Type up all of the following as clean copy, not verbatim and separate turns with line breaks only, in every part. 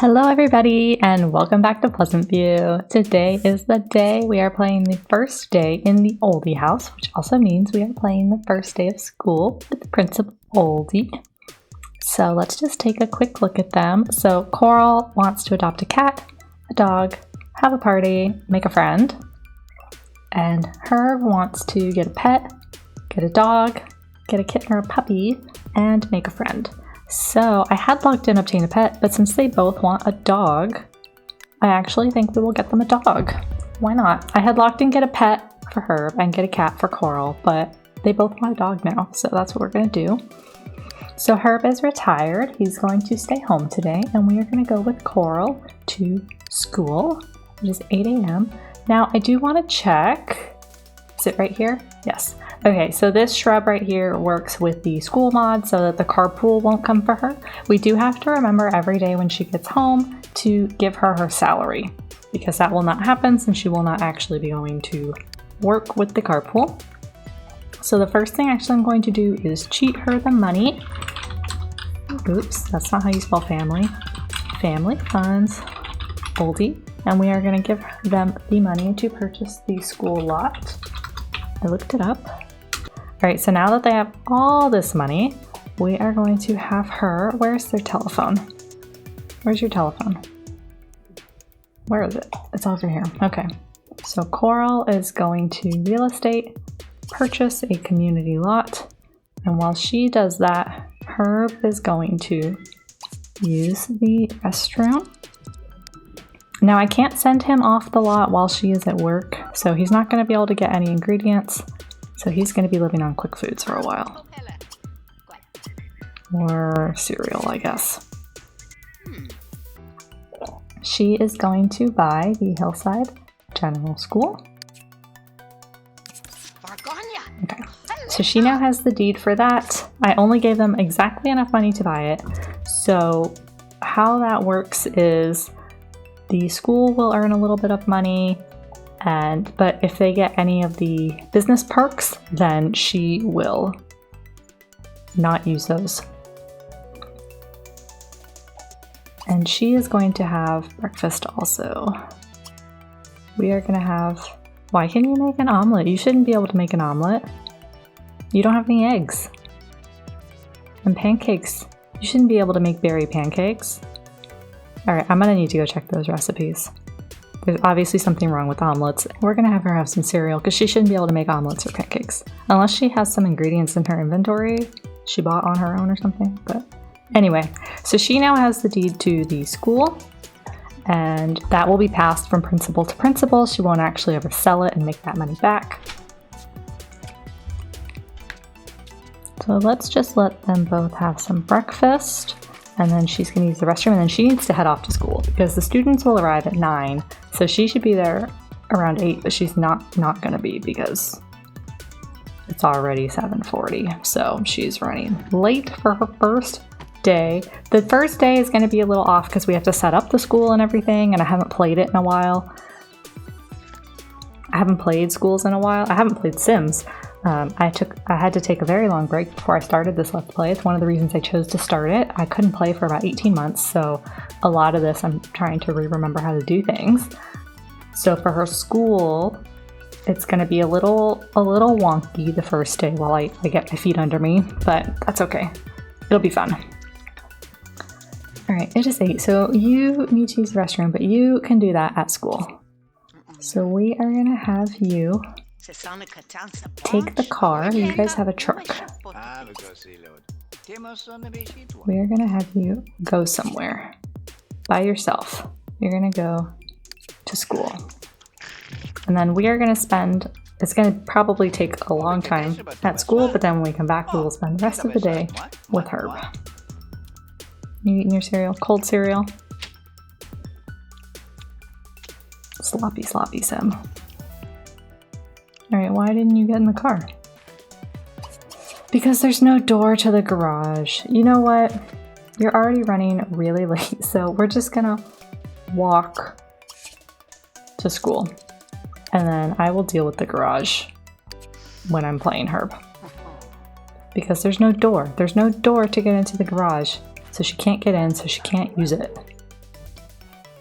Hello everybody and welcome back to Pleasantview. Today is the day we are playing the first day in the Oldie house, which also means we are playing the first day of school with the Principal Oldie. So let's just take a quick look at them. So Coral wants to adopt a cat, a dog, have a party, make a friend. And Herb wants to get a pet, get a dog, get a kitten or a puppy, and make a friend. So I had logged in obtain a pet, but since they both want a dog, I actually think we will get them a dog. Why not? I had logged in get a pet for Herb and get a cat for Coral, but they both want a dog now, so that's what we're gonna do. So Herb is retired. He's going to stay home today, and we are gonna go with Coral to school. It is 8 a.m. Now I do want to check, is it right here? Yes. Okay, so this shrub right here works with the school mod so that the carpool won't come for her. We do have to remember every day when she gets home to give her her salary, because that will not happen since she will not actually be going to work with the carpool. So the first thing actually I'm going to do is cheat her the money. Oops, that's not how you spell family. Family funds, Oldie. And we are going to give them the money to purchase the school lot. I looked it up. Alright, so now that they have all this money, we are going to have her... Where's their telephone? Where's your telephone? Where is it? It's over here. Okay. So Coral is going to real estate, purchase a community lot, and while she does that, Herb is going to use the restroom. Now I can't send him off the lot while she is at work, so he's not going to be able to get any ingredients. So he's going to be living on quick foods for a while. Or cereal, I guess. She is going to buy the Hillside General School. Okay, so she now has the deed for that. I only gave them exactly enough money to buy it. So how that works is the school will earn a little bit of money, but if they get any of the business perks, then she will not use those. And she is going to have breakfast also. We are going to have... Why can you make an omelet? You shouldn't be able to make an omelet. You don't have any eggs. And pancakes. You shouldn't be able to make berry pancakes. Alright, I'm gonna need to go check those recipes. There's obviously something wrong with omelets. We're gonna have her have some cereal because she shouldn't be able to make omelets or pancakes. Unless she has some ingredients in her inventory she bought on her own or something. But anyway, so she now has the deed to the school, and that will be passed from principal to principal. She won't actually ever sell it and make that money back. So let's just let them both have some breakfast. And then she's going to use the restroom, and then she needs to head off to school because the students will arrive at 9. So she should be there around 8, but she's not going to be because it's already 7:40. So she's running late for her first day. The first day is going to be a little off because we have to set up the school and everything, and I haven't played it in a while. I haven't played schools in a while. I haven't played Sims. I had to take a very long break before I started this Let's Play. It's one of the reasons I chose to start it. I couldn't play for about 18 months, so a lot of this I'm trying to remember how to do things. So for her school, it's going to be a little wonky the first day while I get my feet under me, but that's okay. It'll be fun. Alright, it is 8, so you need to use the restroom, but you can do that at school. So we are going to have you take the car. You guys have a truck. We are going to have you go somewhere by yourself. You're going to go to school. And then we are going to spend, it's going to probably take a long time at school, but then when we come back, we will spend the rest of the day with Herb. You eating your cereal? Cold cereal? Sloppy Sim. Alright, why didn't you get in the car? Because there's no door to the garage. You know what? You're already running really late, so we're just gonna walk to school. And then I will deal with the garage when I'm playing Herb. Because there's no door. There's no door to get into the garage. So she can't get in, so she can't use it.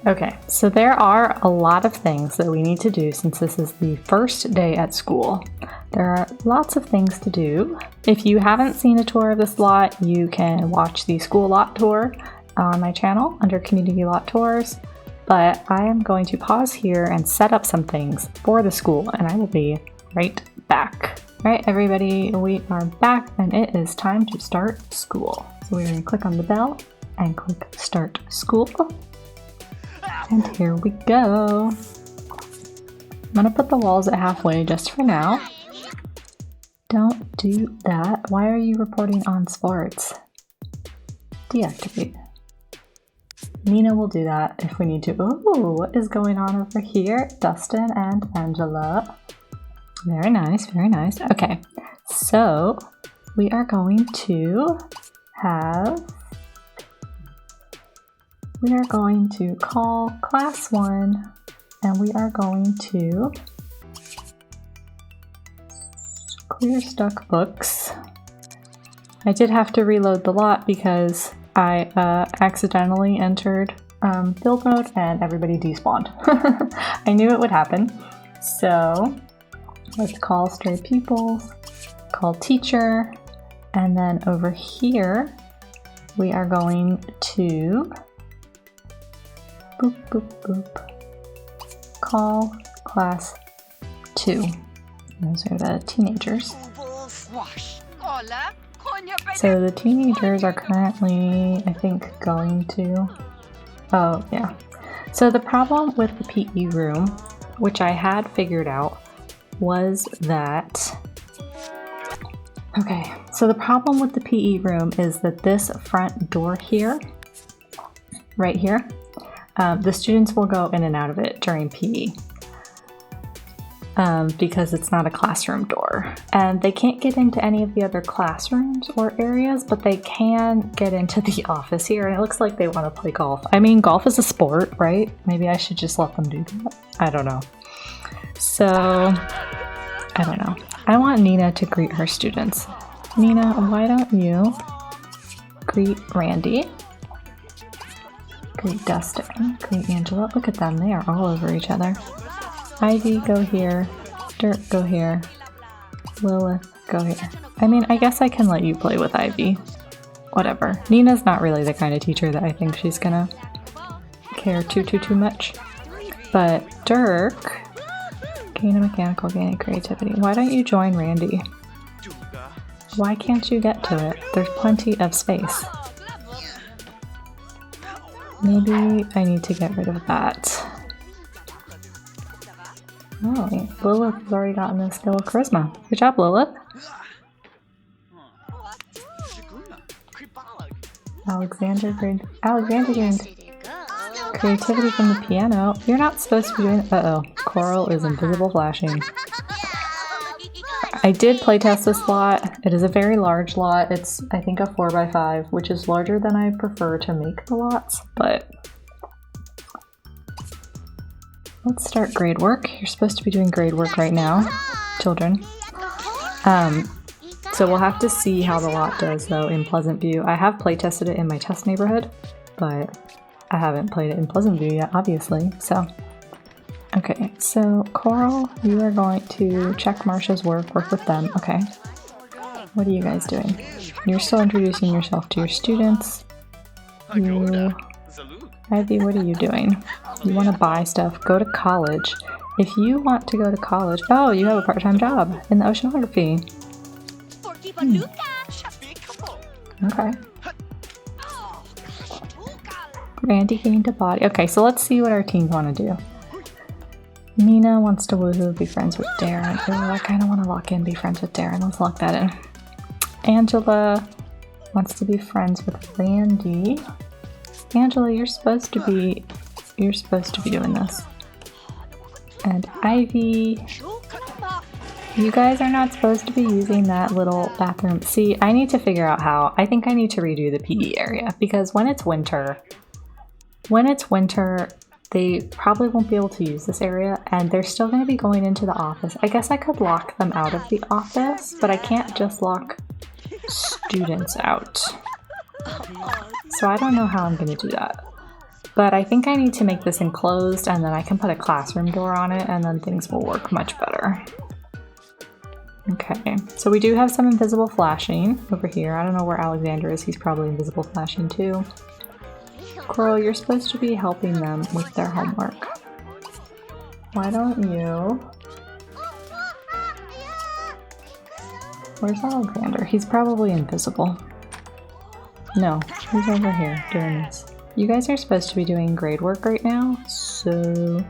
Okay, so there are a lot of things that we need to do since this is the first day at school. There are lots of things to do. If you haven't seen a tour of this lot, you can watch the school lot tour on my channel under community lot tours. But I am going to pause here and set up some things for the school, and I will be right back. All right, everybody, we are back and it is time to start school. So we're gonna click on the bell and click start school. And here we go. I'm gonna put the walls at halfway just for now. Don't do that. Why are you reporting on sports? Deactivate. Nina will do that if we need to. Ooh, what is going on over here? Dustin and Angela. Very nice, very nice. Okay, so we are going to call class 1 and we are going to clear stuck books. I did have to reload the lot because I accidentally entered build mode and everybody despawned. I knew it would happen. So let's call stray pupils, call teacher, and then over here we are going to boop, boop, boop. Call class 2. Those are the teenagers. So the teenagers are currently, I think, going to... Oh, yeah. So the problem with the PE room, which I had figured out, was that... Okay, so the problem with the PE room is that this front door here, right here, the students will go in and out of it during PE because it's not a classroom door. And they can't get into any of the other classrooms or areas, but they can get into the office here. And it looks like they want to play golf. I mean, golf is a sport, right? Maybe I should just let them do that. I don't know. So, I don't know. I want Nina to greet her students. Nina, why don't you greet Randy? Great Dustin, great Angela. Look at them, they are all over each other. Ivy, go here. Dirt, go here. Lilith, go here. I mean, I guess I can let you play with Ivy. Whatever. Nina's not really the kind of teacher that I think she's gonna care too much. But Dirk, gain a mechanical, gain a creativity. Why don't you join Randy? Why can't you get to it? There's plenty of space. Maybe I need to get rid of that. Oh, Lilith has already gotten the skill of charisma. Good job, Lilith. Alexander gained creativity from the piano. You're not supposed to be doing... Uh-oh. Coral is invisible flashing. I did playtest this lot. It is a very large lot. It's, I think, a 4x5, which is larger than I prefer to make the lots, but let's start grade work. You're supposed to be doing grade work right now, children. So we'll have to see how the lot does, though, in Pleasantview. I have playtested it in my test neighborhood, but I haven't played it in Pleasantview yet, obviously, so... Okay, so Coral, you are going to check Marsha's work with them. Okay. What are you guys doing? You're still introducing yourself to your students. Ivy, what are you doing? You want to buy stuff, go to college. If you want to go to college, oh, you have a part-time job in the oceanography. Okay. Randy gained a body. Okay, so let's see what our teams want to do. Nina wants to woohoo, be friends with Darren. Oh, I kind of want to lock in, be friends with Darren. Let's lock that in. Angela wants to be friends with Randy. Angela, you're supposed to be doing this. And Ivy, you guys are not supposed to be using that little bathroom. See, I need to figure out how. I think I need to redo the PE area because when it's winter, they probably won't be able to use this area and they're still going to be going into the office. I guess I could lock them out of the office, but I can't just lock students out. So I don't know how I'm going to do that. But I think I need to make this enclosed and then I can put a classroom door on it and then things will work much better. Okay, so we do have some invisible flashing over here. I don't know where Alexander is. He's probably invisible flashing too. Coral, you're supposed to be helping them with their homework. Why don't you... Where's Alexander? He's probably invisible. No, he's over here doing this. You guys are supposed to be doing grade work right now, so...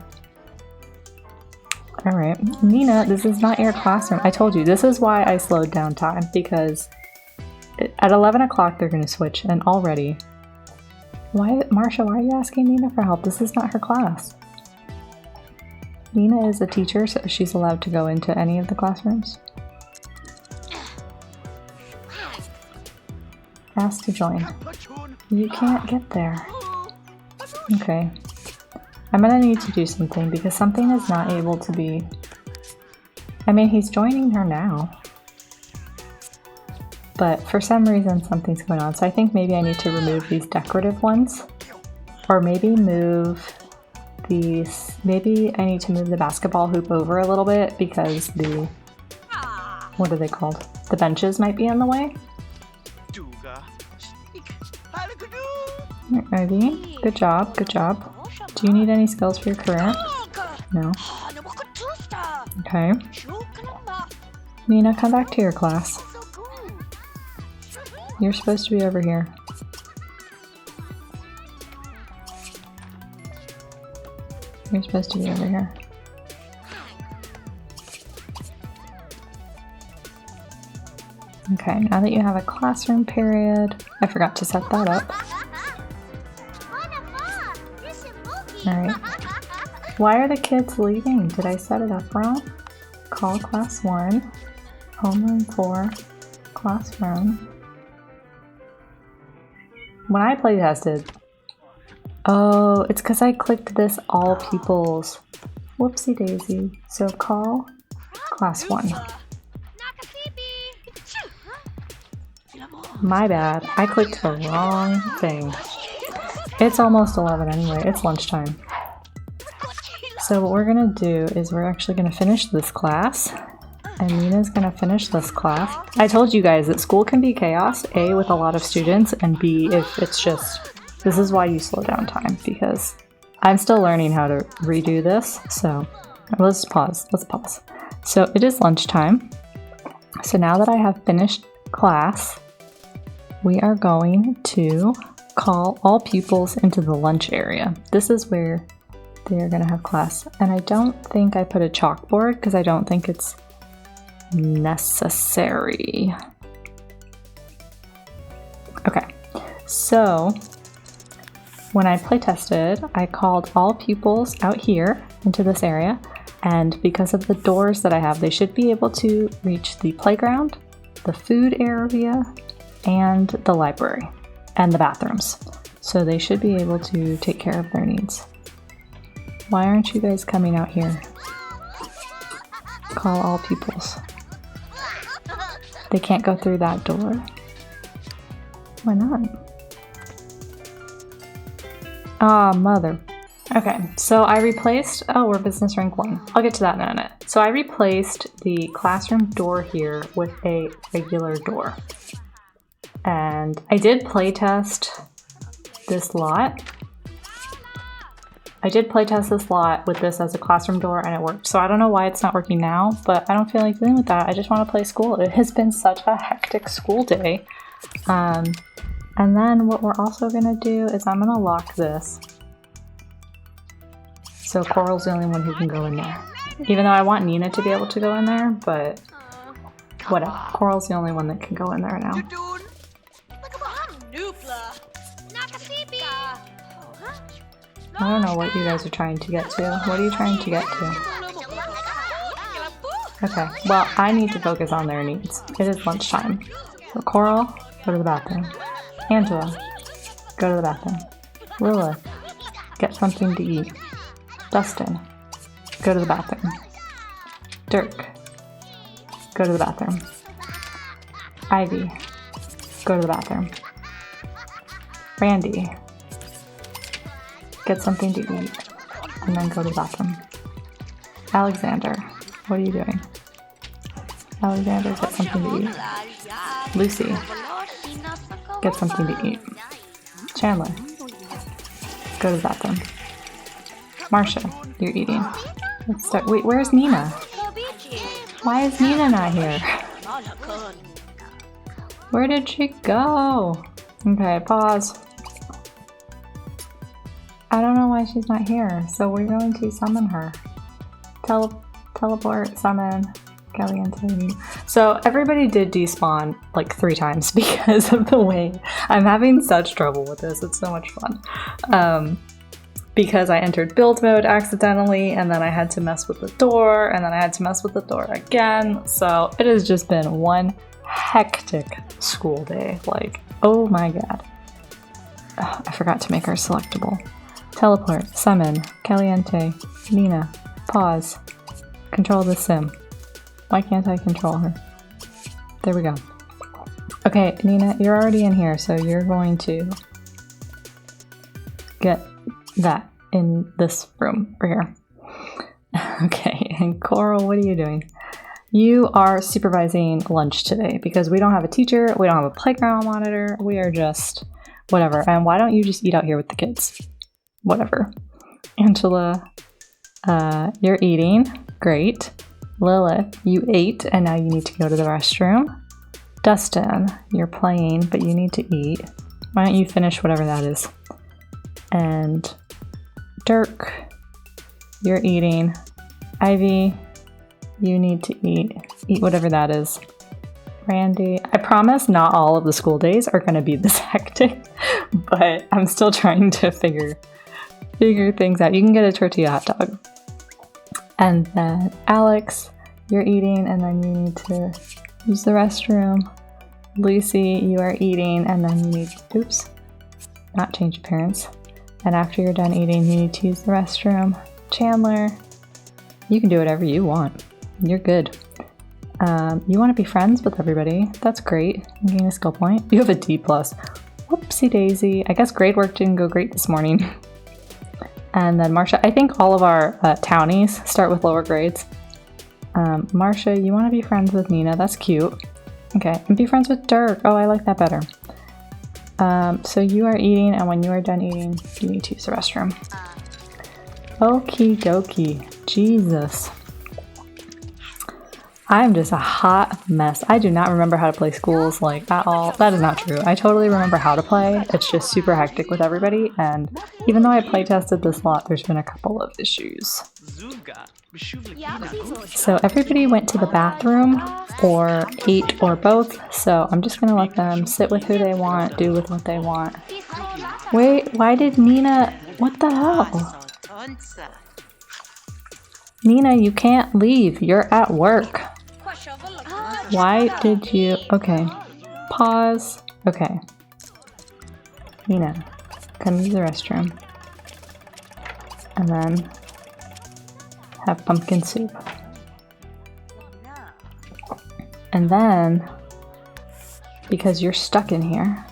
Alright, Nina, this is not your classroom. I told you, this is why I slowed down time, because at 11 o'clock they're going to switch, and already... Marsha, why are you asking Nina for help? This is not her class. Nina is a teacher, so she's allowed to go into any of the classrooms. Ask to join. You can't get there. Okay. I'm gonna need to do something because something is not able to be... I mean, he's joining her now. But for some reason something's going on. So I think maybe I need to remove these decorative ones. Or maybe move these... Maybe I need to move the basketball hoop over a little bit because the... What are they called? The benches might be in the way. Ivy, good job, good job. Do you need any skills for your career? No. Okay. Nina, come back to your class. You're supposed to be over here. You're supposed to be over here. Okay, now that you have a classroom period, I forgot to set that up. Alright. Why are the kids leaving? Did I set it up wrong? Call class 1. Homeroom 4. Classroom. When I playtested... Oh, it's because I clicked this all pupils. Whoopsie daisy. So call class 1. My bad. I clicked the wrong thing. It's almost 11 anyway. It's lunchtime. So what we're gonna do is we're actually gonna finish this class. And Nina's gonna finish this class. I told you guys that school can be chaos. A, with a lot of students, and B, if it's just... This is why you slow down time, because I'm still learning how to redo this. So let's pause. Let's pause. So it is lunchtime. So now that I have finished class, we are going to call all pupils into the lunch area. This is where they're going to have class. And I don't think I put a chalkboard because I don't think it's necessary. Okay, so when I playtested, I called all pupils out here into this area. And because of the doors that I have, they should be able to reach the playground, the food area, and the library, and the bathrooms. So they should be able to take care of their needs. Why aren't you guys coming out here? Call all pupils. They can't go through that door. Why not? Ah, mother. Okay, so I replaced... Oh, we're business rank 1. I'll get to that in a minute. So I replaced the classroom door here with a regular door. And I did playtest this lot. I did playtest this lot with this as a classroom door and it worked. So I don't know why it's not working now, but I don't feel like dealing with that. I just want to play school. It has been such a hectic school day. And then what we're also gonna do is I'm gonna lock this. So Coral's the only one who can go in there. Even though I want Nina to be able to go in there, but whatever. Coral's the only one that can go in there now. I don't know what you guys are trying to get to. What are you trying to get to? Okay, well, I need to focus on their needs. It is lunchtime. So Coral, go to the bathroom. Angela, go to the bathroom. Lilith, get something to eat. Dustin, go to the bathroom. Dirk, go to the bathroom. Ivy, go to the bathroom. Randy, get something to eat, and then go to the bathroom. Alexander, what are you doing? Alexander, get something to eat. Lucy, get something to eat. Chandler, go to the bathroom. Marcia, you're eating. Let's start. Wait, where's Nina? Why is Nina not here? Where did she go? Okay, pause. I don't know why she's not here, so we're going to summon her. Teleport, summon, Caliente. So everybody did despawn like 3 times because of the way I'm having such trouble with this. It's so much fun. Because I entered build mode accidentally, and then I had to mess with the door, and then I had to mess with the door again. So it has just been one hectic school day. Like, oh my god. Ugh, I forgot to make her selectable. Teleport, summon, Caliente, Nina, pause, control the sim. Why can't I control her? There we go. Okay, Nina, you're already in here, so you're going to get that in this room right here. Okay, and Coral, what are you doing? You are supervising lunch today because we don't have a teacher, we don't have a playground monitor, we are just whatever. And why don't you just eat out here with the kids? Whatever. Angela, you're eating. Great. Lilith, you ate and now you need to go to the restroom. Dustin, you're playing, but you need to eat. Why don't you finish whatever that is? And Dirk, you're eating. Ivy, you need to eat. Eat whatever that is. Randy, I promise not all of the school days are going to be this hectic, but I'm still trying to figure things out. You can get a tortilla hot dog. And then Alex, you're eating and then you need to use the restroom. Lucy, you are eating and then you need, oops, not change appearance. And after you're done eating, you need to use the restroom. Chandler, you can do whatever you want. You're good. You want to be friends with everybody. That's great. You gain a skill point. You have a D+. Whoopsie daisy. I guess grade work didn't go great this morning. And then Marcia, I think all of our townies start with lower grades. Marcia, you want to be friends with Nina. That's cute. Okay, and be friends with Dirk. Oh, I like that better. So you are eating, and when you are done eating, you need to use the restroom. Okie dokie. Jesus. I'm just a hot mess. I do not remember how to play schools, like, at all. That is not true. I totally remember how to play. It's just super hectic with everybody, and even though I play tested this lot, there's been a couple of issues. So everybody went to the bathroom, or ate, or both, so I'm just gonna let them sit with who they want, do with what they want. Wait, why did Nina... What the hell? Nina, you can't leave. You're at work. Why did you... Okay. Pause. Okay. Nina, come use the restroom. And then have pumpkin soup. And then, because you're stuck in here,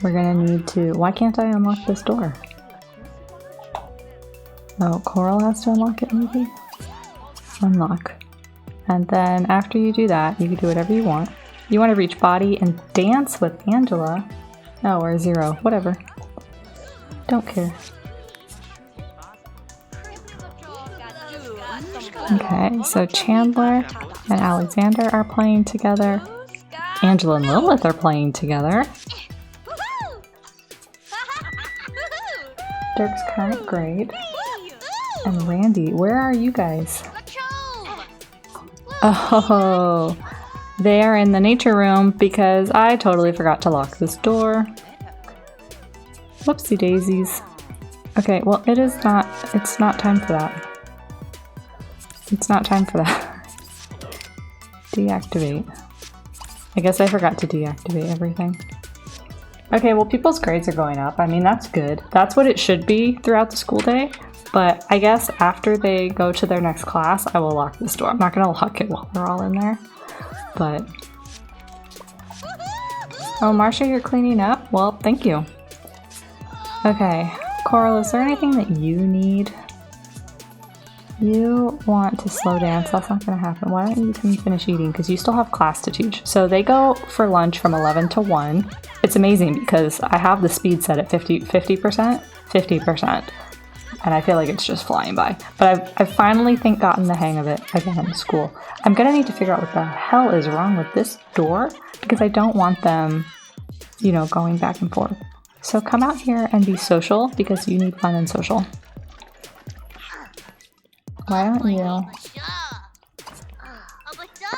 we're gonna need to... Why can't I unlock this door? Oh, Coral has to unlock it maybe? Unlock. And then after you do that, you can do whatever you want. You want to reach body and dance with Angela. Oh, or 0. Whatever. Don't care. Okay, so Chandler and Alexander are playing together. Angela and Lilith are playing together. Dirk's current grade. And Randy, where are you guys? Oh, they are in the nature room because I totally forgot to lock this door. Whoopsie daisies. Okay, well it's not time for that. It's not time for that. Deactivate. I guess I forgot to deactivate everything. Okay, well people's grades are going up. I mean, that's good. That's what it should be throughout the school day. But I guess after they go to their next class, I will lock this door. I'm not gonna lock it while they're all in there. But... Oh, Marcia, you're cleaning up? Well, thank you. Okay. Coral, is there anything that you need? You want to slow dance? That's not going to happen. Why don't you come finish eating? Because you still have class to teach. So they go for lunch from 11 to 1. It's amazing because I have the speed set at 50%. And I feel like it's just flying by. But I've finally gotten the hang of it again, school. I'm going to need to figure out what the hell is wrong with this door because I don't want them, you know, going back and forth. So come out here and be social because you need fun and social. Why don't you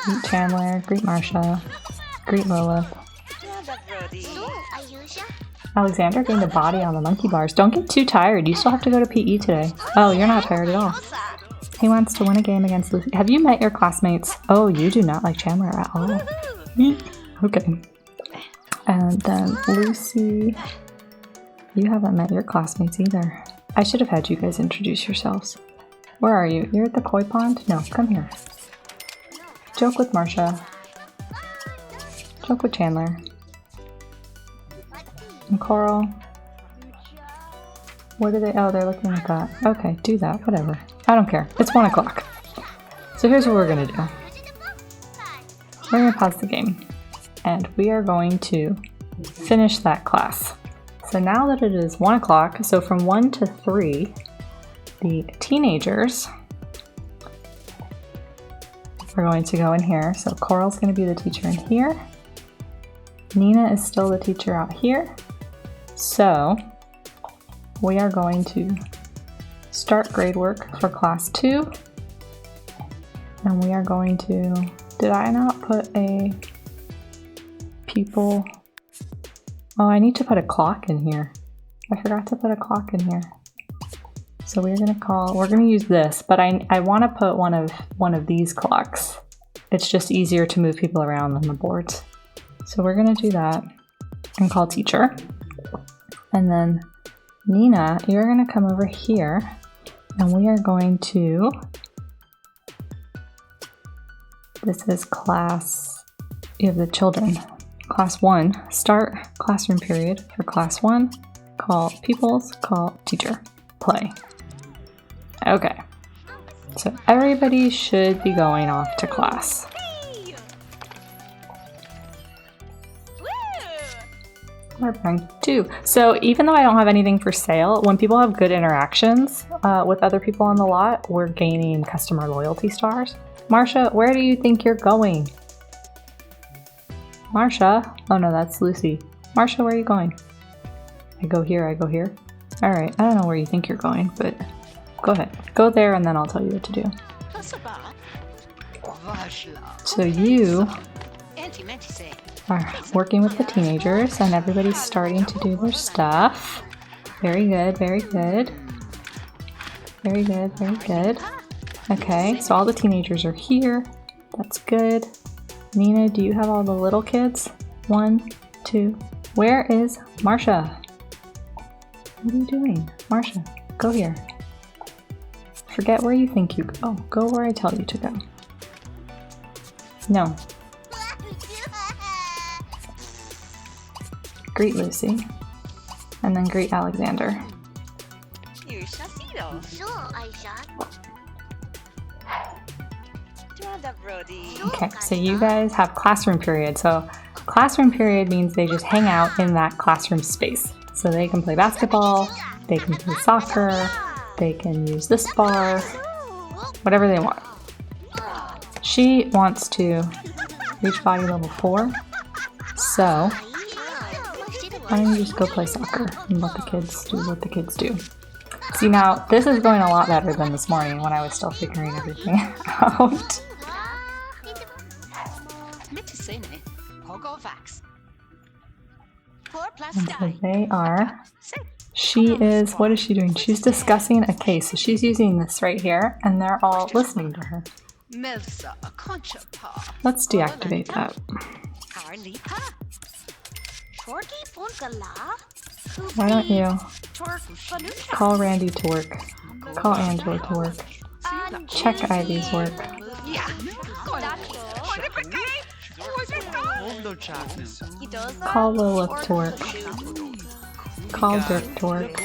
greet Chandler, greet Marsha, greet Lola. Alexander gained a body on the monkey bars. Don't get too tired. You still have to go to PE today. Oh, you're not tired at all. He wants to win a game against Lucy. Have you met your classmates? Oh, you do not like Chandler at all. Okay. And then Lucy, you haven't met your classmates either. I should have had you guys introduce yourselves. Where are you? You're at the koi pond? No, come here. Joke with Marsha. Joke with Chandler. And Coral. What are they? Oh, they're looking at that. Okay, do that. Whatever. I don't care. It's 1 o'clock. So here's what we're going to do. We're going to pause the game. And we are going to finish that class. So now that it is 1 o'clock, so from 1 to 3, the teenagers are going to go in here. So Coral's going to be the teacher in here. Nina is still the teacher out here. So we are going to start grade work for class 2. And we are going to, did I not put a pupil? Oh, I need to put a clock in here. I forgot to put a clock in here. So we're gonna use this, but I want to put one of these clocks. It's just easier to move people around on the boards. So we're gonna do that and call teacher. And then Nina, you're gonna come over here and we are going to, this is class, you have the children. Class 1, start classroom period for class 1, call pupils, call teacher, play. Okay, so everybody should be going off to class. We're rank 2. So even though I don't have anything for sale, when people have good interactions with other people on the lot, we're gaining customer loyalty stars. Marsha, where do you think you're going? Marsha? Oh no, that's Lucy. Marsha, where are you going? I go here, I go here. Alright, I don't know where you think you're going, but go ahead. Go there and then I'll tell you what to do. So you are working with the teenagers and everybody's starting to do their stuff. Very good, very good. Very good, very good. Okay, so all the teenagers are here. That's good. Nina, do you have all the little kids? 1, 2. Where is Marsha? What are you doing? Marsha, go here. Forget where you think you go. Go where I tell you to go. No. Greet Lucy. And then greet Alexander. Okay, so you guys have classroom period. So classroom period means they just hang out in that classroom space. So they can play basketball, they can play soccer, they can use this bar, whatever they want. She wants to reach body level 4. So why don't you just go play soccer and let the kids do what the kids do. See, now this is going a lot better than this morning when I was still figuring everything out. And so they are, she is, what is she doing? She's discussing a case. So she's using this right here and they're all listening to her. Let's deactivate that. Why don't you call Randy to work, call Angela to work, check Ivy's work. Call Lilith to work. Call Dirk to work.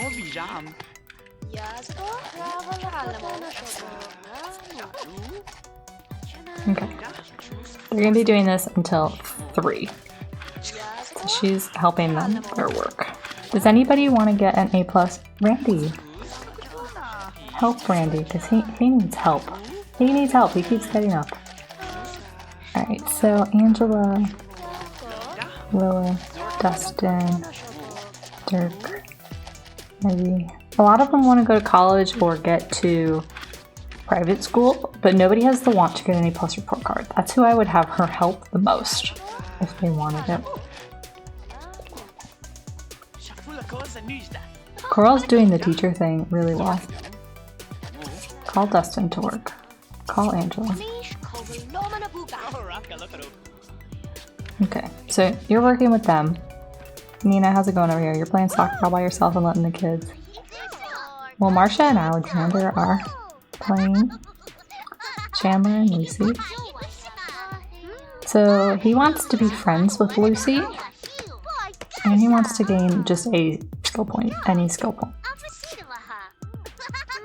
Okay. They're gonna be doing this until 3. So she's helping them their work. Does anybody want to get an A+? Randy. Help Randy, because he needs help. He needs help. He keeps getting up. Alright, so Angela, Willa, Dustin, Dirk, maybe. A lot of them want to go to college or get to private school, but nobody has the want to get an A+ report card. That's who I would have her help the most if they wanted it. Coral's doing the teacher thing really well. Call Dustin to work. Call Angela. Okay, so you're working with them. Nina, how's it going over here? You're playing soccer all by yourself and letting the kids. Well, Marcia and Alexander are playing. Chandler and Lucy. So he wants to be friends with Lucy. And he wants to gain just a skill point, any skill point.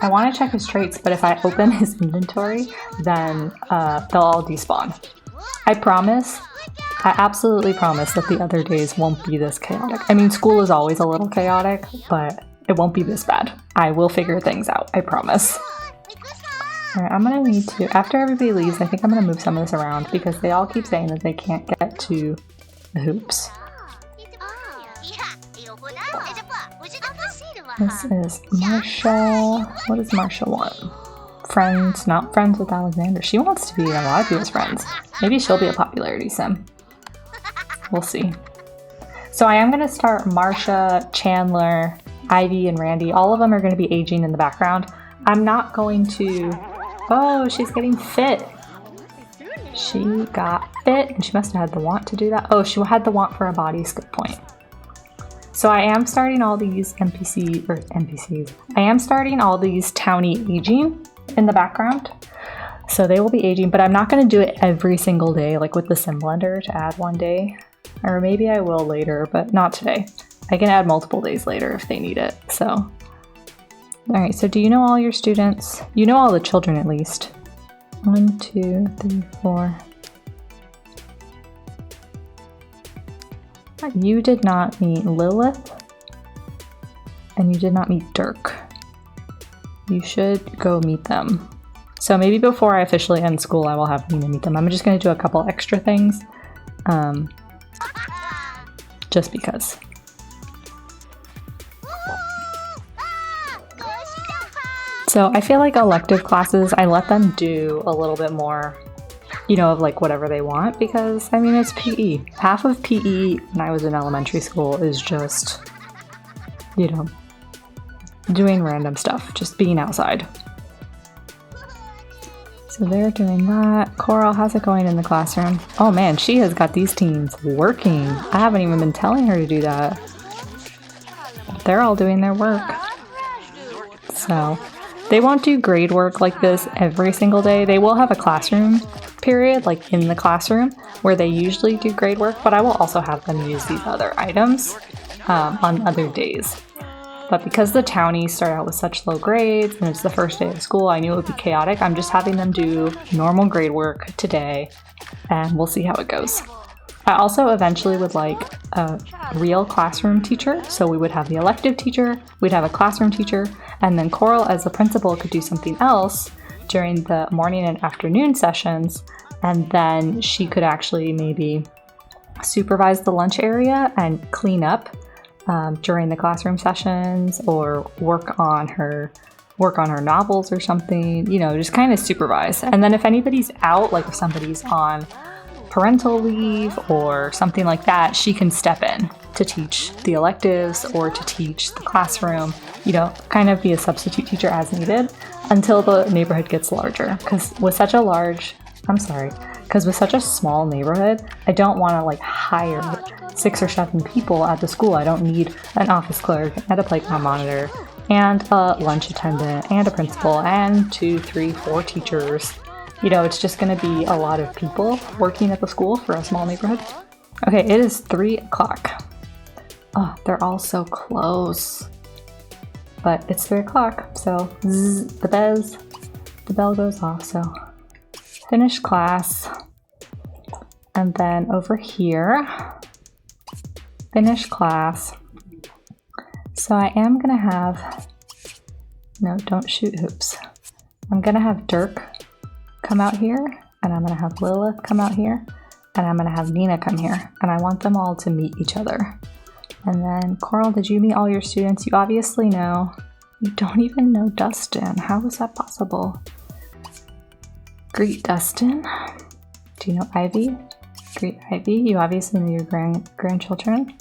I want to check his traits, but if I open his inventory, then they'll all despawn. I promise, I absolutely promise that the other days won't be this chaotic. I mean, school is always a little chaotic, but it won't be this bad. I will figure things out, I promise. Alright, I'm gonna need to, after everybody leaves, I think I'm gonna move some of this around because they all keep saying that they can't get to the hoops. This is Marcia. What does Marcia want? Friends, not friends with Alexander. She wants to be a lot of people's friends. Maybe she'll be a popularity sim. We'll see. So I am going to start Marcia, Chandler, Ivy, and Randy. All of them are going to be aging in the background. I'm not going to... Oh, she's getting fit. She got fit, and she must have had the want to do that. Oh, she had the want for a body skill point. So I am starting all these NPCs. I am starting all these townie aging in the background. So they will be aging, but I'm not going to do it every single day, like with the sim blender to add one day. Or maybe I will later, but not today. I can add multiple days later if they need it, so. Alright, so do you know all your students? You know all the children at least. 1, 2, 3, 4. You did not meet Lilith, and you did not meet Dirk. You should go meet them. So maybe before I officially end school, I will have Nina meet them. I'm just going to do a couple extra things, just because. So I feel like elective classes, I let them do a little bit more, you know, of like whatever they want, because I mean, it's PE. Half of PE when I was in elementary school is just, you know, doing random stuff, just being outside. So they're doing that. Coral, how's it going in the classroom? Oh man, she has got these teens working. I haven't even been telling her to do that. They're all doing their work. So they won't do grade work like this every single day. They will have a classroom period, like in the classroom, where they usually do grade work, but I will also have them use these other items on other days. But because the townies start out with such low grades and it's the first day of school, I knew it would be chaotic. I'm just having them do normal grade work today, and we'll see how it goes. I also eventually would like a real classroom teacher. So we would have the elective teacher, we'd have a classroom teacher, and then Coral as the principal could do something else during the morning and afternoon sessions, and then she could actually maybe supervise the lunch area and clean up during the classroom sessions, or work on her novels or something, you know, just kind of supervise. And then if anybody's out, like if somebody's on parental leave or something like that, she can step in to teach the electives or to teach the classroom, you know, kind of be a substitute teacher as needed until the neighborhood gets larger. Because with such a small neighborhood, I don't want to like hire 6 or 7 people at the school. I don't need an office clerk and a playground monitor and a lunch attendant and a principal and 2, 3, 4 teachers. You know, it's just going to be a lot of people working at the school for a small neighborhood. Okay, it is 3 o'clock. Oh, they're all so close. But it's 3 o'clock, so zzz, the bell goes off, so finish class. And then over here, finish class. So I am gonna have, no, don't shoot hoops. I'm gonna have Dirk come out here, and I'm gonna have Lilith come out here, and I'm gonna have Nina come here, and I want them all to meet each other. And then, Coral, did you meet all your students? You obviously know. You don't even know Dustin. How is that possible? Greet Dustin. Do you know Ivy? Greet Ivy. You obviously know your grandchildren.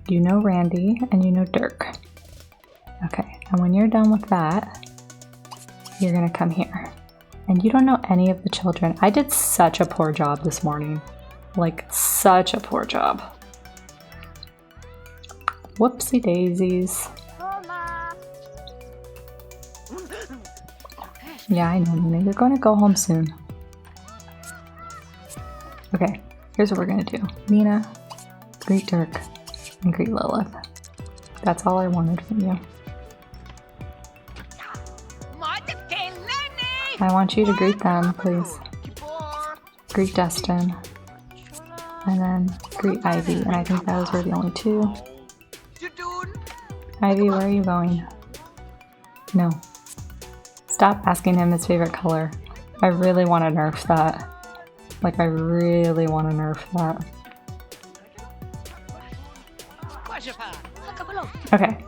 You know Randy, and you know Dirk. Okay, and when you're done with that, you're gonna come here. And you don't know any of the children. I did such a poor job this morning. Like, such a poor job. Whoopsie daisies. Yeah, I know, Nina. You're going to go home soon. Okay, here's what we're going to do. Nina, greet Dirk, and greet Lilith. That's all I wanted from you. I want you to greet them, please. Greet Dustin. And then greet Ivy. And I think those were the only 2. Ivy, where are you going? No. Stop asking him his favorite color. I really want to nerf that. Like, I really want to nerf that. Okay.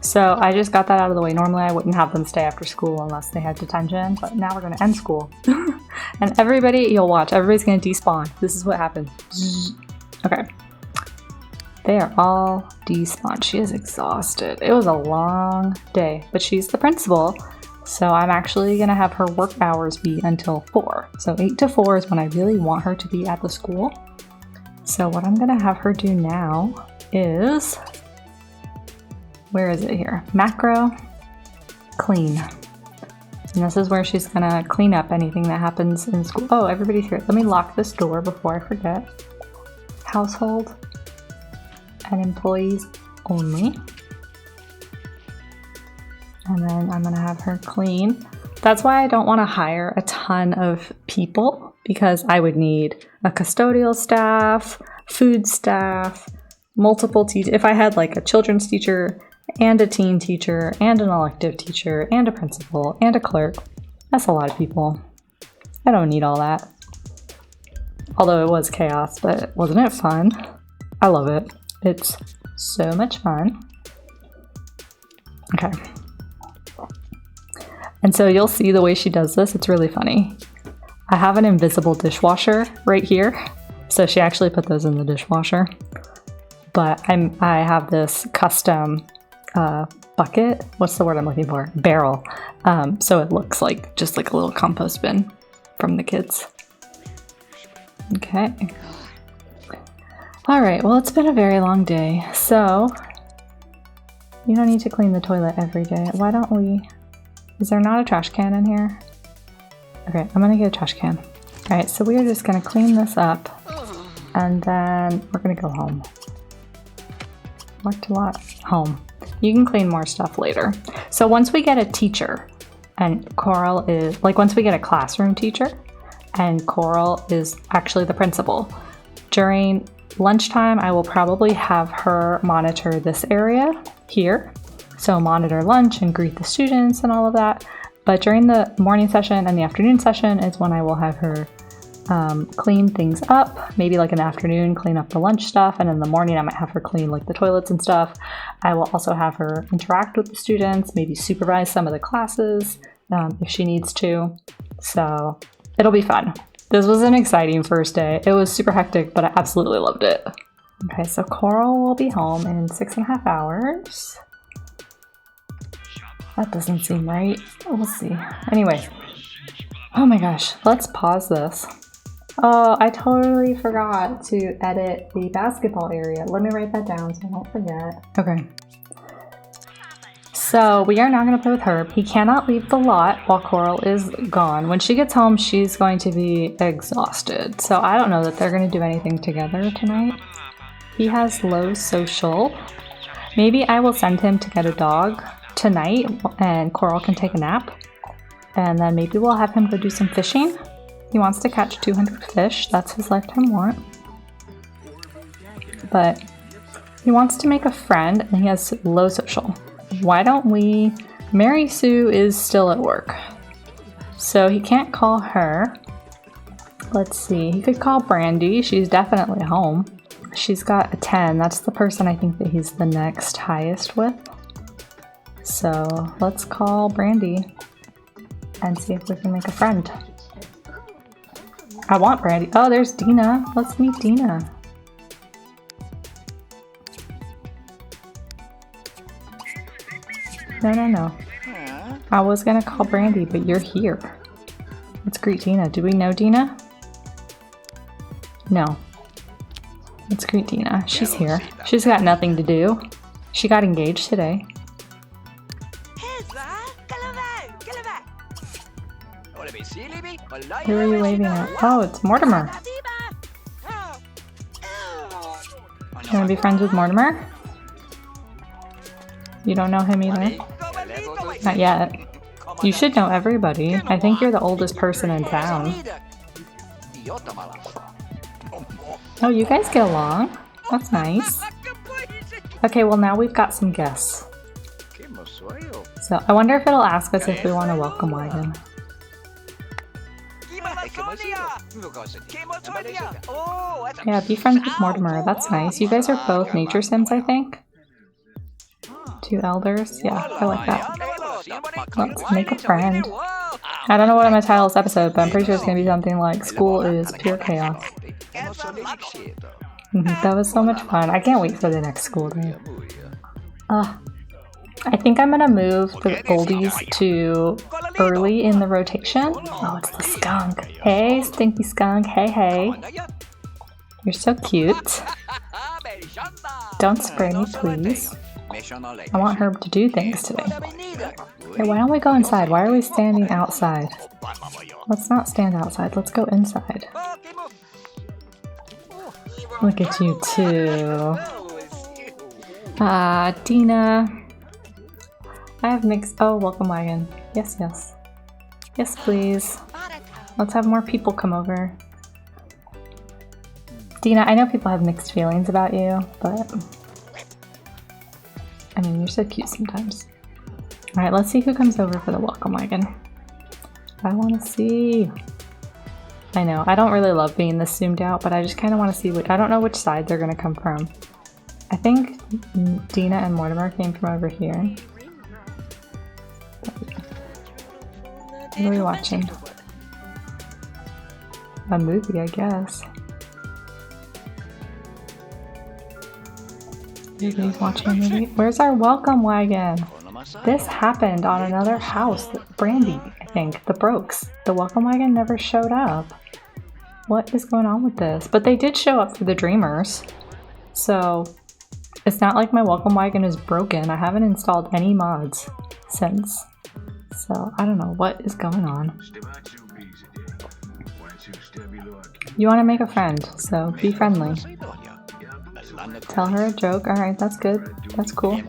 So I just got that out of the way. Normally I wouldn't have them stay after school unless they had detention, but now we're going to end school. And everybody, you'll watch, everybody's going to despawn. This is what happened. Okay. They are all despawned. She is exhausted. It was a long day, but she's the principal. So I'm actually going to have her work hours be until 4. So 8 to 4 is when I really want her to be at the school. So what I'm going to have her do now is, where is it here? Macro, clean. And this is where she's going to clean up anything that happens in school. Oh, everybody's here. Let me lock this door before I forget. Household and employees only. And then I'm gonna have her clean. That's why I don't want to hire a ton of people, because I would need a custodial staff, food staff, multiple teachers. If I had like a children's teacher and a teen teacher and an elective teacher and a principal and a clerk, that's a lot of people. I don't need all that. Although it was chaos, but wasn't it fun? I love it. It's so much fun. Okay. And so you'll see the way she does this, it's really funny. I have an invisible dishwasher right here. So she actually put those in the dishwasher. But I have this custom bucket. What's the word I'm looking for? Barrel. So it looks like just like a little compost bin from the kids. Okay. All right, well, it's been a very long day. So you don't need to clean the toilet every day. Why don't we... Is there not a trash can in here? Okay, I'm gonna get a trash can. All right, so we are just gonna clean this up and then we're gonna go home. Worked a lot. Home. You can clean more stuff later. So once we get a teacher, and Coral is, like once we get a classroom teacher, and Coral is actually the principal, during lunchtime, I will probably have her monitor this area here. So monitor lunch and greet the students and all of that. But during the morning session and the afternoon session is when I will have her clean things up. Maybe like an afternoon, clean up the lunch stuff. And in the morning, I might have her clean like the toilets and stuff. I will also have her interact with the students, maybe supervise some of the classes if she needs to. So it'll be fun. This was an exciting first day. It was super hectic, but I absolutely loved it. Okay, so Coral will be home in 6.5 hours. That doesn't seem right. We'll see. Anyway. Oh my gosh. Let's pause this. Oh, I totally forgot to edit the basketball area. Let me write that down so I don't forget. Okay. So we are now going to play with Herb. He cannot leave the lot while Coral is gone. When she gets home, she's going to be exhausted. So I don't know that they're going to do anything together tonight. He has low social. Maybe I will send him to get a dog tonight and Coral can take a nap. And then maybe we'll have him go do some fishing. He wants to catch 200 fish. That's his lifetime want. But he wants to make a friend and he has low social. Why don't we... Mary Sue is still at work. So he can't call her. Let's see. He could call Brandy. She's definitely home. She's got a 10. That's the person I think that he's the next highest with. So let's call Brandy and see if we can make a friend. I want Brandy. Oh, there's Dina. Let's meet Dina. No. I was gonna call Brandy, but you're here. Let's greet Dina. Do we know Dina? No. Let's greet Dina. She's here. She's got nothing to do. She got engaged today. Who are you waving at? Oh, it's Mortimer. You wanna be friends with Mortimer? You don't know him either? Not yet. You should know everybody. I think you're the oldest person in town. Oh, you guys get along? That's nice. Okay, well now we've got some guests. So I wonder if it'll ask us if we want a welcome wagon. Yeah, be friends with Mortimer. That's nice. You guys are both nature sims, I think. 2 elders. Yeah, I like that. Let's make a friend. I don't know what I'm gonna title this episode, but I'm pretty sure it's gonna be something like School is Pure Chaos. That was so much fun. I can't wait for the next school day. I think I'm gonna move the oldies to early in the rotation. Oh, it's the skunk. Hey, stinky skunk. Hey. You're so cute. Don't spray me, please. I want her to do things today. Okay, why don't we go inside? Why are we standing outside? Let's not stand outside. Let's go inside. Look at you two. Dina. I have mixed... Oh, welcome wagon. Yes. Yes, please. Let's have more people come over. Dina, I know people have mixed feelings about you, but... I mean, you're so cute sometimes. Alright, let's see who comes over for the welcome wagon. I want to see... I know, I don't really love being this zoomed out, but I just kind of want to see what... I don't know which side they're going to come from. I think Dina and Mortimer came from over here. What are we watching? A movie, I guess. Everybody's watching a movie. Where's our welcome wagon? This happened on another house. Brandy, I think. The Brokes. The welcome wagon never showed up. What is going on with this? But they did show up for the Dreamers. So, it's not like my welcome wagon is broken. I haven't installed any mods since. So, I don't know what is going on. You want to make a friend, so be friendly. Tell her a joke. Alright, that's good. That's cool.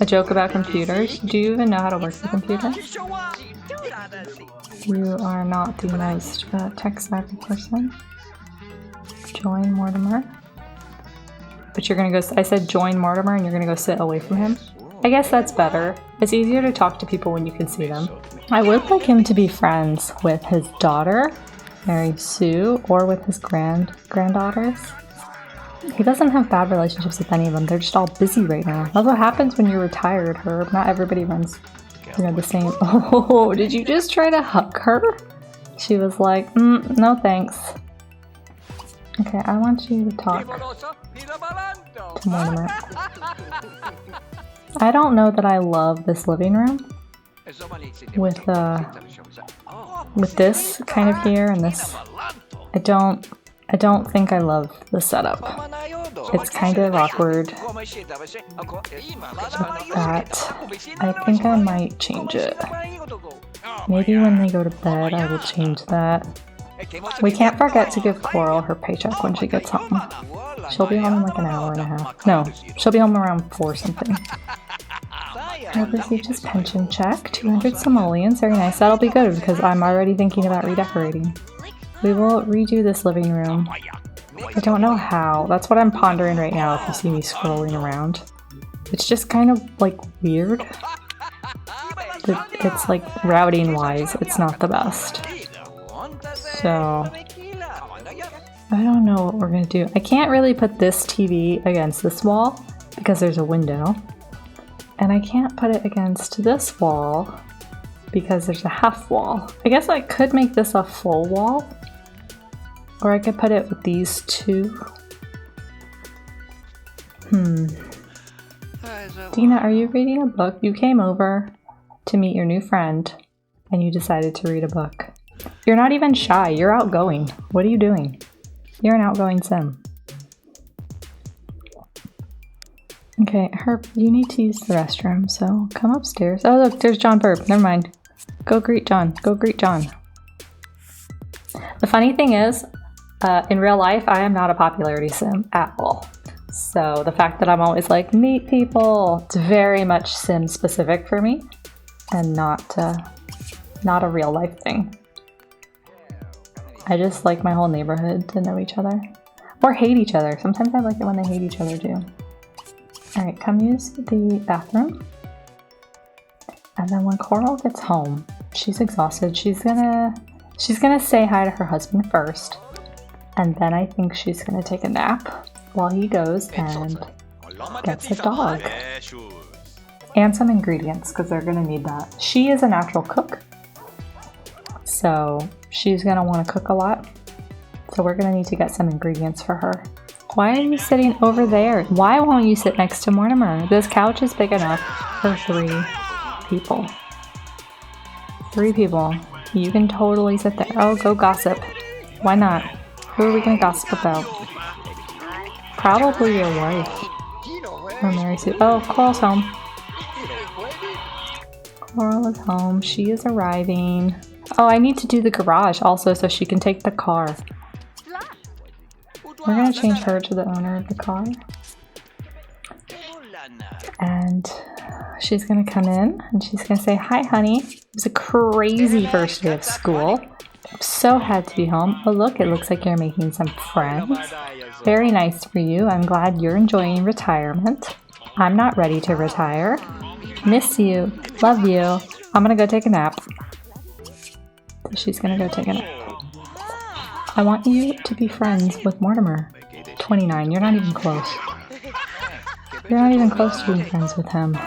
A joke about computers. Do you even know how to work the computer? You are not the most tech-savvy person. Join Mortimer. But you're gonna go... I said join Mortimer and you're gonna go sit away from him? I guess that's better. It's easier to talk to people when you can see them. I would like him to be friends with his daughter, Mary Sue, or with his granddaughters. He doesn't have bad relationships with any of them. They're just all busy right now. That's what happens when you're retired, Herb. Not everybody runs, the same. Oh, did you just try to hug her? She was like, no thanks. Okay, I want you to talk to Mortimer. I don't know that I love this living room with this kind of here and this. I don't think I love the setup. It's kind of awkward with that. I think I might change it. Maybe when they go to bed I will change that. We can't forget to give Coral her paycheck when she gets home. She'll be home in like an hour and a half. No, she'll be home around 4 something. I've received his pension check, 200 simoleons. Very nice. That'll be good because I'm already thinking about redecorating. We will redo this living room. I don't know how. That's what I'm pondering right now if you see me scrolling around. It's just kind of like weird. It's like routing wise, it's not the best. So I don't know what we're gonna do. I can't really put this TV against this wall because there's a window. And I can't put it against this wall because there's a half wall. I guess I could make this a full wall. Or I could put it with these two. Dina, are you reading a book? You came over to meet your new friend and you decided to read a book. You're not even shy, you're outgoing. What are you doing? You're an outgoing sim. Okay, Herb, you need to use the restroom, so come upstairs. Oh look, there's John Burp. Never mind. Go greet John. Go greet John. The funny thing is, in real life, I am not a popularity sim at all. So the fact that I'm always like, meet people, it's very much sim specific for me and not a real life thing. I just like my whole neighborhood to know each other. Or hate each other. Sometimes I like it when they hate each other too. Alright, come use the bathroom. And then when Coral gets home, she's exhausted. She's gonna say hi to her husband first. And then I think she's gonna take a nap while he goes and gets a dog. And some ingredients, because they're gonna need that. She is a natural cook. So she's gonna want to cook a lot. So we're gonna need to get some ingredients for her. Why are you sitting over there? Why won't you sit next to Mortimer? This couch is big enough for 3 people. 3 people. You can totally sit there. Oh, go gossip. Why not? Who are we gonna gossip about? Probably your wife. Or Mary Sue. Oh, Coral's home. Coral is home. She is arriving. Oh, I need to do the garage also so she can take the car. We're gonna change her to the owner of the car. And she's gonna come in and she's gonna say, hi honey. It was a crazy first day of school. I'm so happy to be home. Oh look, it looks like you're making some friends. Very nice for you. I'm glad you're enjoying retirement. I'm not ready to retire. Miss you. Love you. I'm gonna go take a nap. So she's gonna go take a nap. I want you to be friends with Mortimer. 29, you're not even close. You're not even close to being friends with him.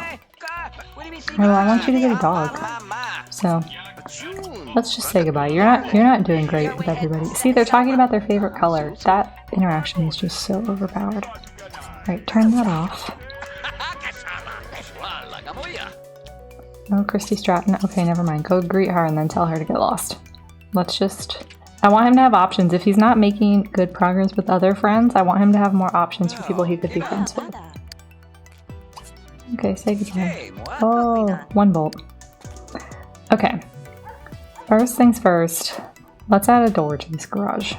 Oh, I want you to get a dog. So, let's just say goodbye. You're not doing great with everybody. See, they're talking about their favorite color. That interaction is just so overpowered. Alright, turn that off. Oh, Christy Stratton. Okay, never mind. Go greet her and then tell her to get lost. Let's just... I want him to have options. If he's not making good progress with other friends, I want him to have more options for people he could be friends with. Okay, say goodbye. Oh, 1 volt. Okay. First things first, let's add a door to this garage.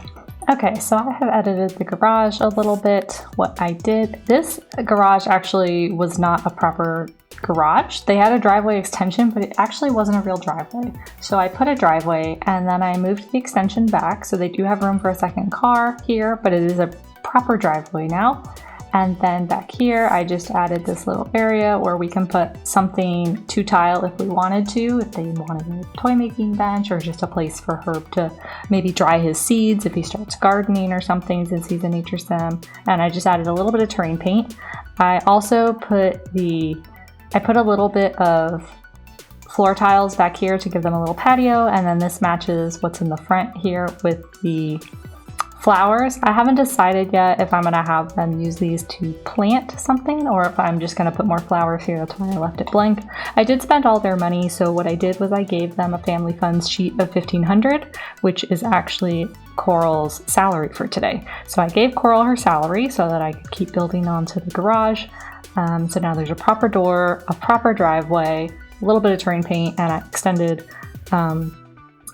Okay, so I have edited the garage a little bit. What I did, this garage actually was not a proper garage. They had a driveway extension, but it actually wasn't a real driveway. So I put a driveway and then I moved the extension back. So they do have room for a second car here, but it is a proper driveway now. And then back here, I just added this little area where we can put something to tile if we wanted to, if they wanted a toy making bench or just a place for Herb to maybe dry his seeds if he starts gardening or something since he's a nature sim. And I just added a little bit of terrain paint. I also put a little bit of floor tiles back here to give them a little patio, and then this matches what's in the front here with the flowers. I haven't decided yet if I'm gonna have them use these to plant something or if I'm just gonna put more flowers here. That's why I left it blank. I did spend all their money, so what I did was I gave them a family funds sheet of $1,500, which is actually Coral's salary for today. So I gave Coral her salary so that I could keep building onto the garage. So now there's a proper door, a proper driveway, a little bit of terrain paint, and I extended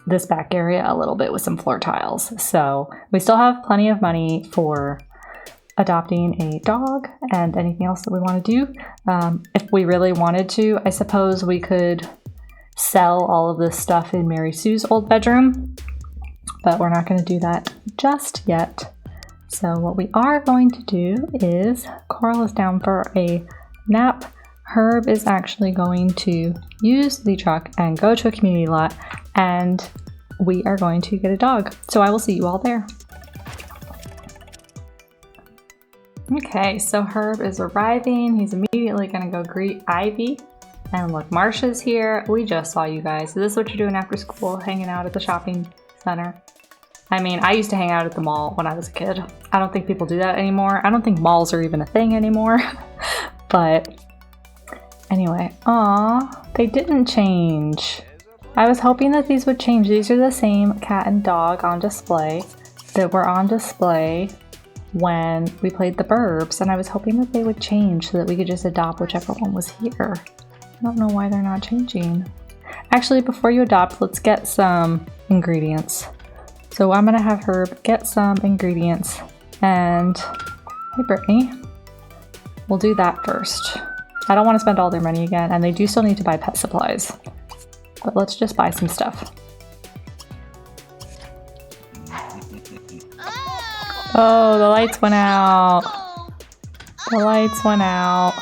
this back area a little bit with some floor tiles. So we still have plenty of money for adopting a dog and anything else that we want to do. If we really wanted to, I suppose we could sell all of this stuff in Mary Sue's old bedroom, but we're not going to do that just yet. So what we are going to do is, Coral is down for a nap. Herb is actually going to use the truck and go to a community lot, and we are going to get a dog. So I will see you all there. Okay, so Herb is arriving. He's immediately going to go greet Ivy. And look, Marsha's here. We just saw you guys. Is this what you're doing after school, hanging out at the shopping center? I mean, I used to hang out at the mall when I was a kid. I don't think people do that anymore. I don't think malls are even a thing anymore. But anyway, aw, they didn't change. I was hoping that these would change. These are the same cat and dog on display that were on display when we played the Burbs, and I was hoping that they would change so that we could just adopt whichever one was here. I don't know why they're not changing. Actually, before you adopt, let's get some ingredients. So I'm gonna have Herb get some ingredients, and hey Brittany, we'll do that first. I don't want to spend all their money again, and they do still need to buy pet supplies, but let's just buy some stuff. Oh, the lights went out. The lights went out.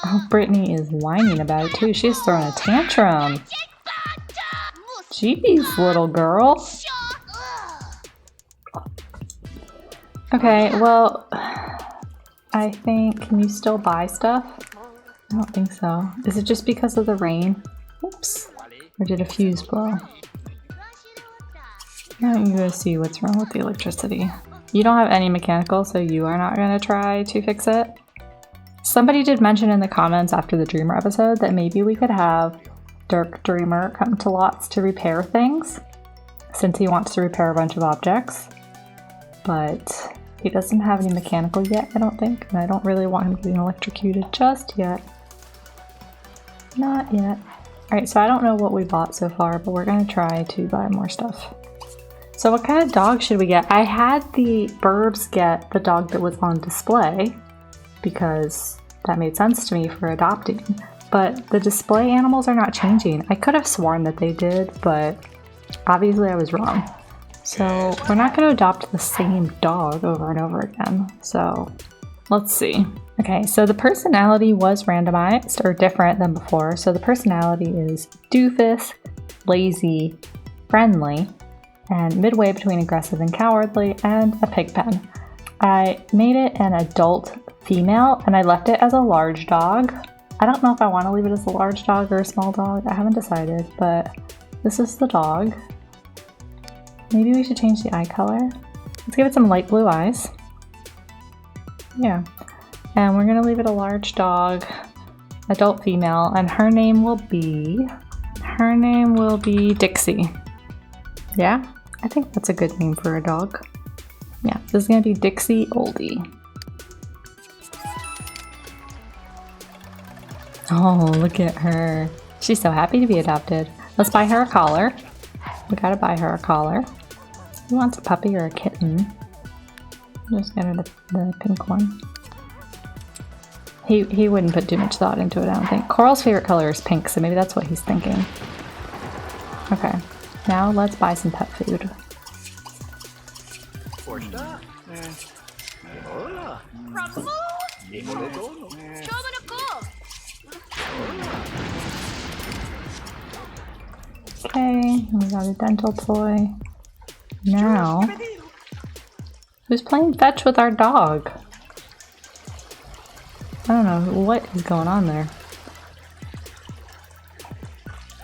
Oh, Brittany is whining about it too. She's throwing a tantrum. Jeez, little girl. Okay, well, I think, can you still buy stuff? I don't think so. Is it just because of the rain? Oops. Or did a fuse blow? Why don't you go see what's wrong with the electricity? You don't have any mechanical, so you are not going to try to fix it. Somebody did mention in the comments after the Dreamer episode that maybe we could have Dirk Dreamer come to lots to repair things, since he wants to repair a bunch of objects. But he doesn't have any mechanical yet, I don't think, and I don't really want him getting electrocuted just yet. Not yet. Alright, so I don't know what we bought so far, but we're going to try to buy more stuff. So what kind of dog should we get? I had the Burbs get the dog that was on display, because that made sense to me for adopting. But the display animals are not changing. I could have sworn that they did, but obviously I was wrong. So we're not going to adopt the same dog over and over again. So let's see. Okay, so the personality was randomized, or different than before. So the personality is doofus, lazy, friendly, and midway between aggressive and cowardly, and a pig pen. I made it an adult female, and I left it as a large dog. I don't know if I want to leave it as a large dog or a small dog. I haven't decided, but this is the dog. Maybe we should change the eye color. Let's give it some light blue eyes. Yeah. And we're going to leave it a large dog, adult female, and her name will be Dixie. Yeah? I think that's a good name for a dog. Yeah, this is going to be Dixie Oldie. Oh, look at her. She's so happy to be adopted. Let's buy her a collar. We gotta buy her a collar. Who wants a puppy or a kitten? Just get her the pink one. He wouldn't put too much thought into it, I don't think. Coral's favorite color is pink, so maybe that's what he's thinking. Okay, now let's buy some pet food. Okay, we got a dental toy. Now, who's playing fetch with our dog? I don't know what is going on there.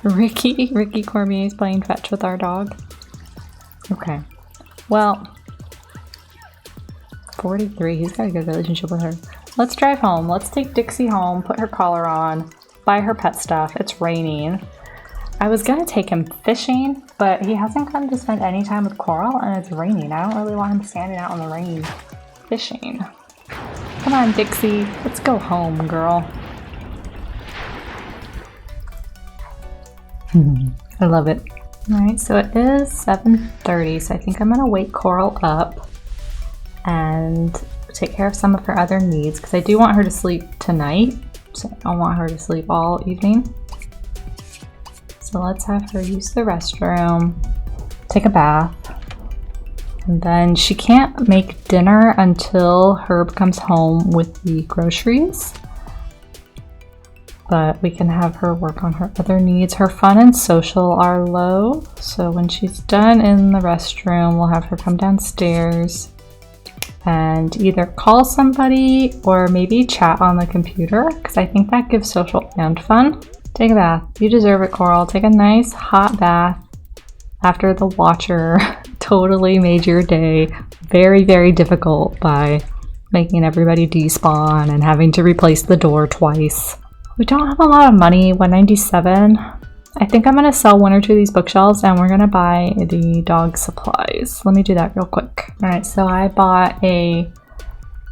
Ricky Cormier is playing fetch with our dog. Okay, well, 43, he's got a good relationship with her. Let's drive home. Let's take Dixie home, put her collar on, buy her pet stuff. It's raining. I was gonna take him fishing, but he hasn't come to spend any time with Coral, and it's raining. I don't really want him standing out in the rain fishing. Come on, Dixie. Let's go home, girl. I love it. Alright, so it is 7:30, so I think I'm gonna wake Coral up and take care of some of her other needs because I do want her to sleep tonight. So I don't want her to sleep all evening. So let's have her use the restroom, take a bath, and then she can't make dinner until Herb comes home with the groceries. But we can have her work on her other needs. Her fun and social are low, so when she's done in the restroom, we'll have her come downstairs and either call somebody or maybe chat on the computer, because I think that gives social and fun. Take a bath. You deserve it, Coral. Take a nice hot bath after the Watcher totally made your day very, very difficult by making everybody despawn and having to replace the door twice. We don't have a lot of money, $197. I think I'm going to sell one or two of these bookshelves and we're going to buy the dog supplies. Let me do that real quick. Alright, so I bought a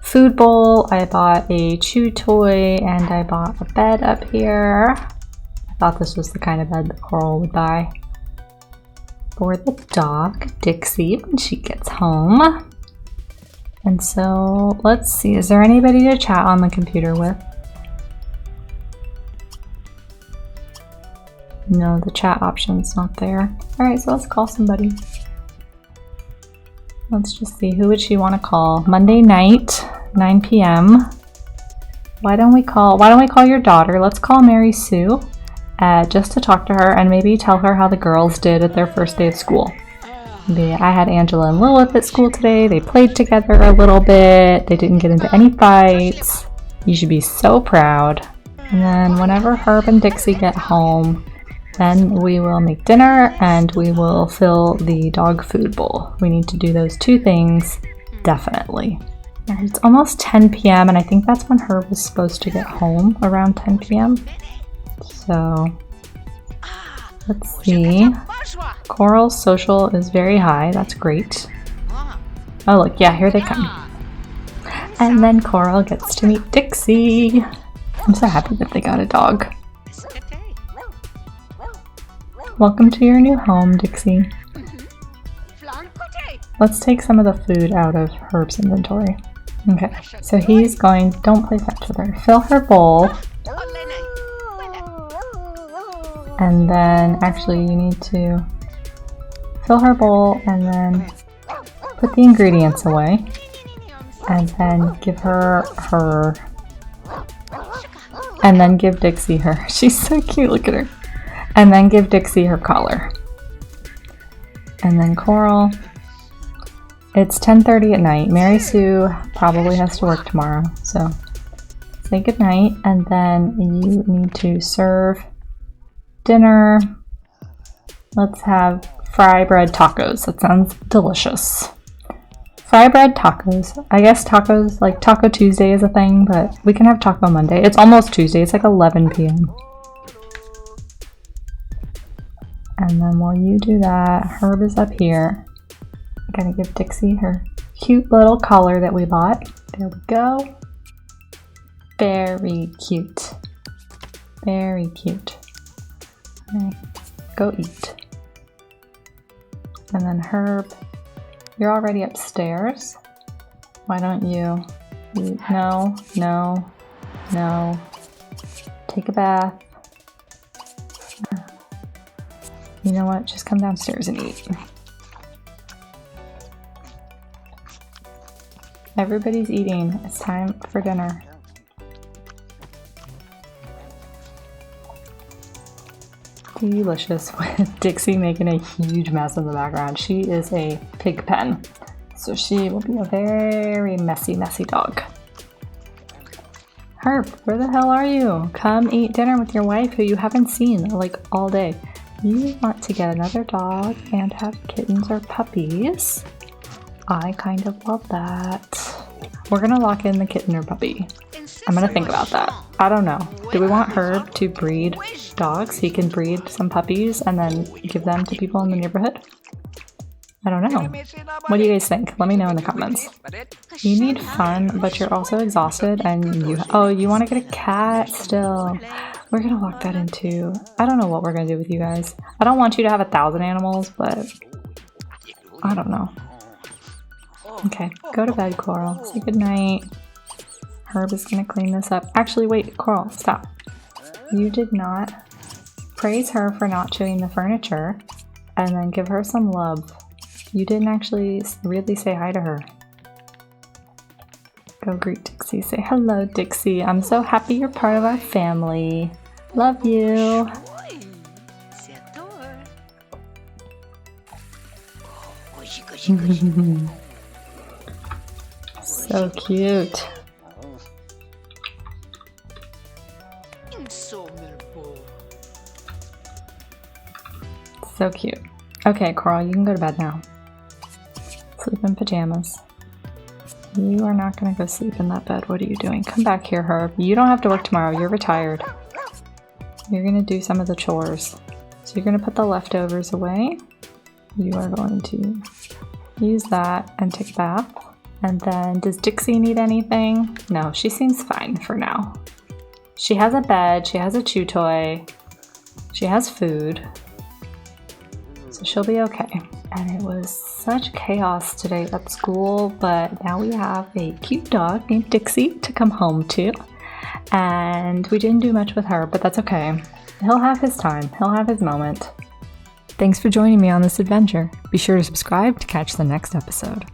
food bowl, I bought a chew toy, and I bought a bed up here. I thought this was the kind of bed that Coral would buy for the dog, Dixie, when she gets home. And so, let's see, is there anybody to chat on the computer with? No, the chat option's not there. Alright, so let's call somebody. Let's just see, who would she want to call? Monday night, 9 p.m. Why don't we call your daughter? Let's call Mary Sue just to talk to her and maybe tell her how the girls did at their first day of school. I had Angela and Lilith at school today. They played together a little bit. They didn't get into any fights. You should be so proud. And then whenever Herb and Dixie get home, then we will make dinner and we will fill the dog food bowl. We need to do those two things, definitely. And it's almost 10 p.m. and I think that's when Herb was supposed to get home, around 10 p.m. So, let's see. Coral's social is very high, that's great. Oh look, yeah, here they come. And then Coral gets to meet Dixie. I'm so happy that they got a dog. Welcome to your new home, Dixie. Let's take some of the food out of Herb's inventory. Okay, so he's going, don't play fetch with her. Fill her bowl. And then, actually you need to fill her bowl and then put the ingredients away. And then give her her. And then give Dixie her. She's so cute, look at her. And then give Dixie her collar. And then Coral. It's 10:30 at night. Mary Sue probably has to work tomorrow, so say goodnight. And then you need to serve dinner. Let's have fry bread tacos. That sounds delicious. Fry bread tacos. I guess tacos, like Taco Tuesday is a thing, but we can have Taco Monday. It's almost Tuesday. It's like 11 p.m. And then while you do that, Herb is up here. I'm gonna give Dixie her cute little collar that we bought. There we go. Very cute. Very cute. Okay, go eat. And then Herb, you're already upstairs. Why don't you? No, no, no. Take a bath. You know what? Just come downstairs and eat. Everybody's eating. It's time for dinner. Delicious, with Dixie making a huge mess in the background. She is a pig pen, so she will be a very messy, messy dog. Herb, where the hell are you? Come eat dinner with your wife who you haven't seen like all day. You want to get another dog and have kittens or puppies. I kind of love that. We're gonna lock in the kitten or puppy. I'm gonna think about that. I don't know. Do we want Herb to breed dogs? He can breed some puppies and then give them to people in the neighborhood? I don't know. What do you guys think? Let me know in the comments. You need fun, but you're also exhausted and you want to get a cat still. We're gonna lock that into. I don't know what we're gonna do with you guys. I don't want you to have 1,000 animals, but I don't know. Okay, go to bed, Coral. Say goodnight. Herb is gonna clean this up. Actually, wait, Coral, stop. You did not praise her for not chewing the furniture and then give her some love. You didn't actually really say hi to her. Go greet Dixie. Say hello, Dixie. I'm so happy you're part of our family. Love you. So cute. So cute. Okay, Coral, you can go to bed now. Sleep in pajamas. You are not gonna go sleep in that bed. What are you doing? Come back here, Herb. You don't have to work tomorrow. You're retired. You're gonna do some of the chores. So you're gonna put the leftovers away. You are going to use that and take a bath. And then, does Dixie need anything? No, she seems fine for now. She has a bed, she has a chew toy, she has food. So she'll be okay. And it was such chaos today at school, but now we have a cute dog named Dixie to come home to. And we didn't do much with her, but that's okay. He'll have his time, he'll have his moment. Thanks for joining me on this adventure. Be sure to subscribe to catch the next episode.